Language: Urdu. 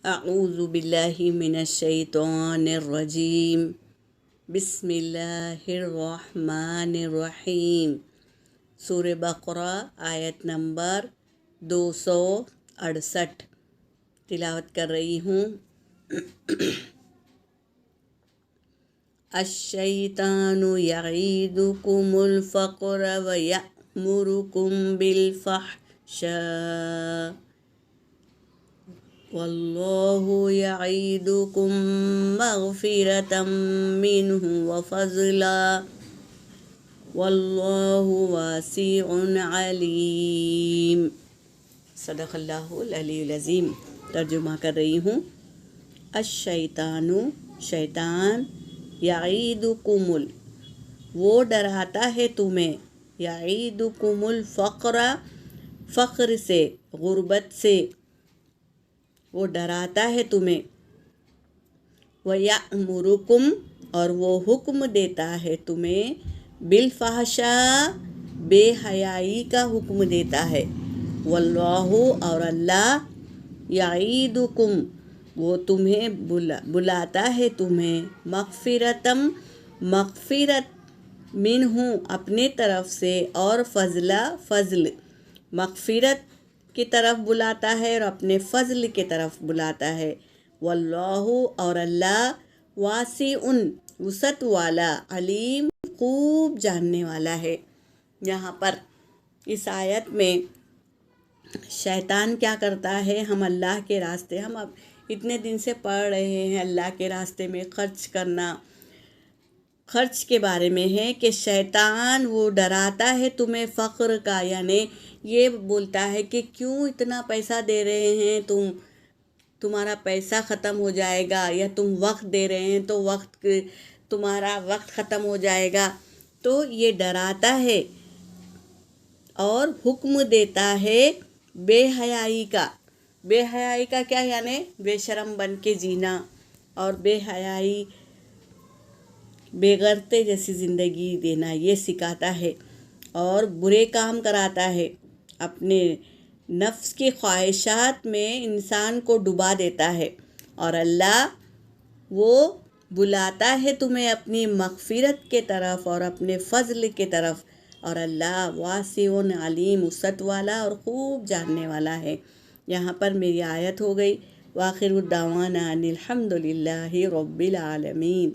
اعوذ باللہ من الشیطان الرجیم بسم اللہ الرحمن الرحیم۔ سورہ بقرہ آیت نمبر 268 تلاوت کر رہی ہوں۔ الشیطان یعیدکم الفقر ویأمرکم بالفحشاء واللہ یعیدکم مغفرۃ منہ وفضلا واللہ واسع علیم۔ صدق اللہ العلی العظیم۔ ترجمہ کر رہی ہوں۔ الشیطان شیطان، یعیدکم وہ ڈراتا ہے تمہیں، یعیدکم الفقر فقر سے، غربت سے وہ ڈراتا ہے تمہیں، وَيَأْمُرُكُمْ اور وہ حکم دیتا ہے تمہیں، بالفحشاء بے حیائی کا حکم دیتا ہے، واللہ اور اللہ، یعیدکم وہ تمہیں بلاتا ہے تمہیں، مغفرتم مغفرت، منہ اپنے طرف سے، اور فضل مغفرت کی طرف بلاتا ہے اور اپنے فضل کی طرف بلاتا ہے، واللہ اور اللہ، واسع وسعت والا، علیم خوب جاننے والا ہے۔ یہاں پر اس آیت میں شیطان کیا کرتا ہے، ہم اللہ کے راستے، ہم اب اتنے دن سے پڑھ رہے ہیں اللہ کے راستے میں خرچ کرنا، خرچ کے بارے میں ہے کہ شیطان وہ ڈراتا ہے تمہیں فقر کا، یعنی یہ بولتا ہے کہ کیوں اتنا پیسہ دے رہے ہیں تمہارا پیسہ ختم ہو جائے گا، یا تم وقت دے رہے ہیں تو تمہارا وقت ختم ہو جائے گا، تو یہ ڈراتا ہے اور حکم دیتا ہے بے حیائی کا۔ بے حیائی کا کیا، یعنی بے شرم بن کے جینا، اور بے حیائی بے غیرتی جیسی زندگی دینا، یہ سکھاتا ہے، اور برے کام کراتا ہے، اپنے نفس کی خواہشات میں انسان کو ڈبا دیتا ہے، اور اللہ وہ بلاتا ہے تمہیں اپنی مغفرت کے طرف اور اپنے فضل کے طرف، اور اللہ واسع علیم وسعت والا اور خوب جاننے والا ہے۔ یہاں پر میری آیت ہو گئی۔ وآخر الدعوانا ان الحمد للہ رب العالمین۔